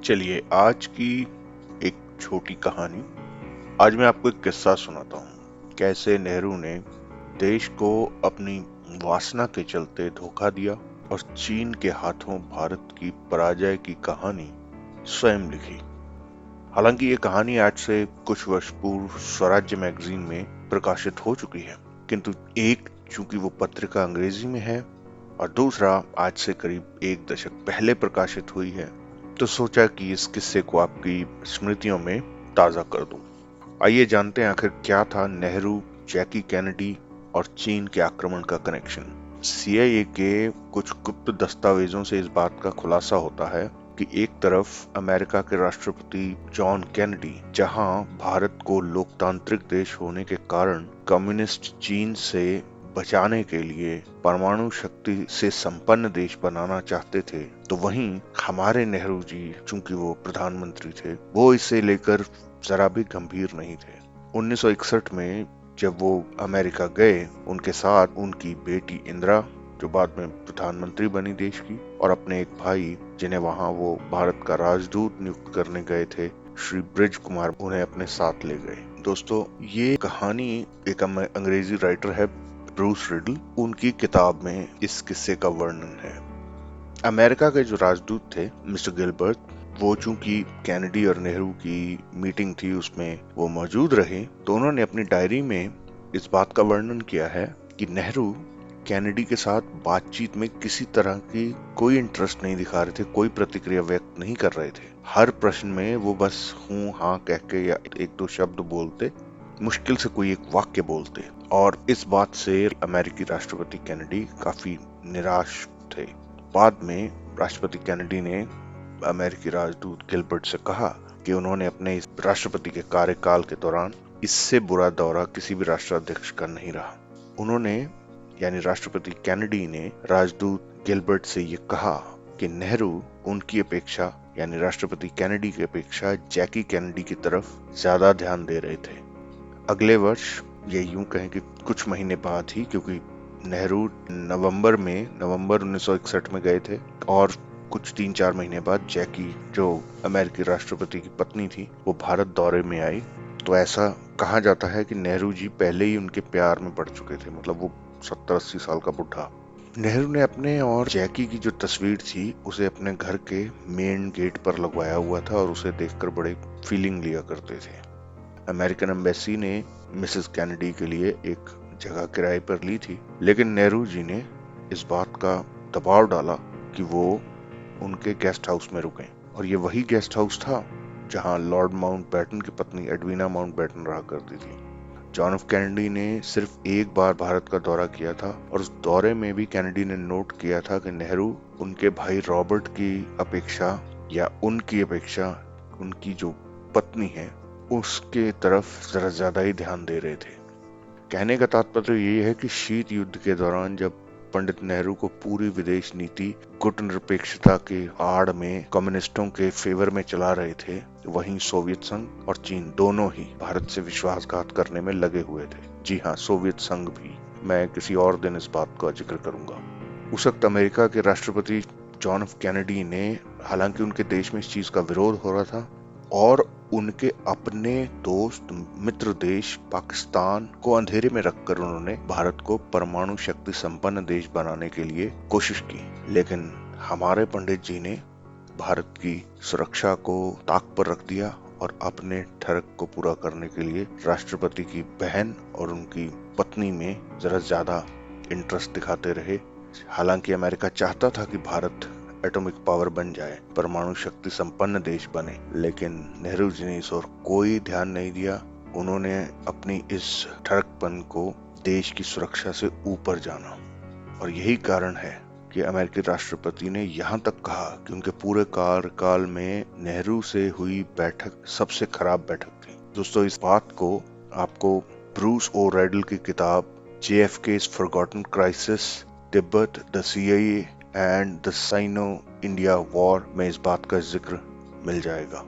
चलिए आज की एक छोटी कहानी। आज मैं आपको एक किस्सा सुनाता हूँ कैसे नेहरू ने देश को अपनी वासना के चलते धोखा दिया और चीन के हाथों भारत की पराजय की कहानी स्वयं लिखी। हालांकि ये कहानी आज से कुछ वर्ष पूर्व स्वराज्य मैगजीन में प्रकाशित हो चुकी है, किंतु एक चूंकि वो पत्रिका अंग्रेजी में है और दूसरा आज से करीब एक दशक पहले प्रकाशित हुई है, तो सोचा कि इस किस्से को आपकी स्मृतियों में ताजा कर दूं। आइए जानते हैं आखिर क्या था नेहरू, जैकी कैनेडी और चीन के आक्रमण का कनेक्शन। सीआईए के कुछ गुप्त दस्तावेजों से इस बात का खुलासा होता है कि एक तरफ अमेरिका के राष्ट्रपति जॉन कैनेडी, जहां भारत को लोकतांत्रिक देश होने के कारण कम्युनिस्ट चीन से बचाने के लिए परमाणु शक्ति से संपन्न देश बनाना चाहते थे, तो वहीं हमारे नेहरू जी, चूंकि वो प्रधानमंत्री थे, वो इसे लेकर जरा भी गंभीर नहीं थे। 1961 में जब वो अमेरिका गए, उनके साथ उनकी बेटी इंदिरा, जो बाद में प्रधानमंत्री बनी देश की, और अपने एक भाई जिन्हें वहां वो भारत का राजदूत नियुक्त करने गए थे, श्री ब्रिज कुमार, उन्हें अपने साथ ले गए। दोस्तों, ये कहानी एक अंग्रेजी राइटर है ब्रूस रिडल, उनकी किताब में इस किस्से का वर्णन है। अमेरिका के जो राजदूत थे मिस्टर गिलबर्ट, वो चूंकि कैनेडी और नेहरू की मीटिंग थी उसमें वो मौजूद रहे, तो उन्होंने अपनी डायरी में इस बात का वर्णन किया है कि नेहरू कैनेडी के साथ बातचीत में किसी तरह की कोई इंटरेस्ट नहीं दिखा रहे थे, कोई प्रतिक्रिया व्यक्त नहीं कर रहे थे। हर प्रश्न में वो बस हूँ हाँ कह के या एक दो शब्द बोलते, मुश्किल से कोई एक वाक्य बोलते, और इस बात से अमेरिकी राष्ट्रपति कैनेडी काफी निराश थे। बाद में राष्ट्रपति कैनेडी ने अमेरिकी राजदूत गिलबर्ट से कहा कि उन्होंने अपने इस राष्ट्रपति के कार्यकाल के दौरान इससे बुरा दौरा किसी भी राष्ट्राध्यक्ष का नहीं रहा। उन्होंने यानी राष्ट्रपति कैनेडी ने राजदूत गिलबर्ट से ये कहा कि नेहरू उनकी अपेक्षा यानी राष्ट्रपति कैनेडी की अपेक्षा जैकी कैनेडी की तरफ ज्यादा ध्यान दे रहे थे। अगले वर्ष, ये यूं कहें कि कुछ महीने बाद ही, क्योंकि नेहरू नवंबर 1961 में गए थे और कुछ 3-4 महीने बाद जैकी, जो अमेरिकी राष्ट्रपति की पत्नी थी, वो भारत दौरे में आई। तो ऐसा कहा जाता है कि नेहरू जी पहले ही उनके प्यार में पड़ चुके थे, मतलब वो 70-80 साल का बुढ़ा। नेहरू ने अपने और जैकी की जो तस्वीर थी उसे अपने घर के मेन गेट पर लगवाया हुआ था और उसे देखकर बड़े फीलिंग लिया करते थे। अमेरिकन एम्बेसी ने मिसेस कैनेडी के लिए एक जगह किराए पर ली थी, लेकिन नेहरू जी ने इस बात का दबाव डाला कि वो उनके गेस्ट हाउस में रुकें, और ये वही गेस्ट हाउस था जहां लॉर्ड माउंटबेटन की पत्नी एडविना माउंटबेटन रहा करती थी। जॉन एफ कैनेडी ने सिर्फ एक बार भारत का दौरा किया था, और उस दौरे में भी कैनेडी ने नोट किया था कि नेहरू उनके भाई रॉबर्ट की अपेक्षा या उनकी अपेक्षा उनकी जो पत्नी है उसके तरफ जरा ज्यादा ही ध्यान दे रहे थे। कहने का तात्पर्य ये है कि शीत युद्ध के दौरान जब पंडित नेहरू को पूरी विदेश नीति गुटनिरपेक्षता के आड़ में कम्युनिस्टों के फेवर में चला रहे थे, वहीं सोवियत संघ और चीन दोनों ही भारत से विश्वासघात करने में लगे हुए थे। जी हाँ, सोवियत संघ भी। मैं किसी और दिन इस बात का जिक्र करूंगा। उस वक्त अमेरिका के राष्ट्रपति जॉन एफ कैनेडी ने, हालांकि उनके देश में इस चीज का विरोध हो रहा था, और उनके अपने दोस्त मित्र देश पाकिस्तान को अंधेरे में रखकर उन्होंने भारत को परमाणु शक्ति संपन्न देश बनाने के लिए कोशिश की। लेकिन हमारे पंडित जी ने भारत की सुरक्षा को ताक पर रख दिया और अपने ठरक को पूरा करने के लिए राष्ट्रपति की बहन और उनकी पत्नी में जरा ज्यादा इंटरेस्ट दिखाते रहे। हालांकि अमेरिका चाहता था कि भारत एटॉमिक पावर बन जाए, परमाणु शक्ति संपन्न देश बने, लेकिन नेहरू जी ने इस ओर कोई ध्यान नहीं दिया। उन्होंने अपनी इस ठरकपन को देश की सुरक्षा से ऊपर जाना, और यही कारण है कि अमेरिकी राष्ट्रपति ने यहाँ तक कहा कि उनके पूरे कार्यकाल में नेहरू से हुई बैठक सबसे खराब बैठक थी। दोस्तों, इस बात को आपको ब्रूस ओ रेडल की किताब JFK's Forgotten Crisis, Tibet, the CIA and the Sino India war में इस बात का जिक्र मिल जाएगा।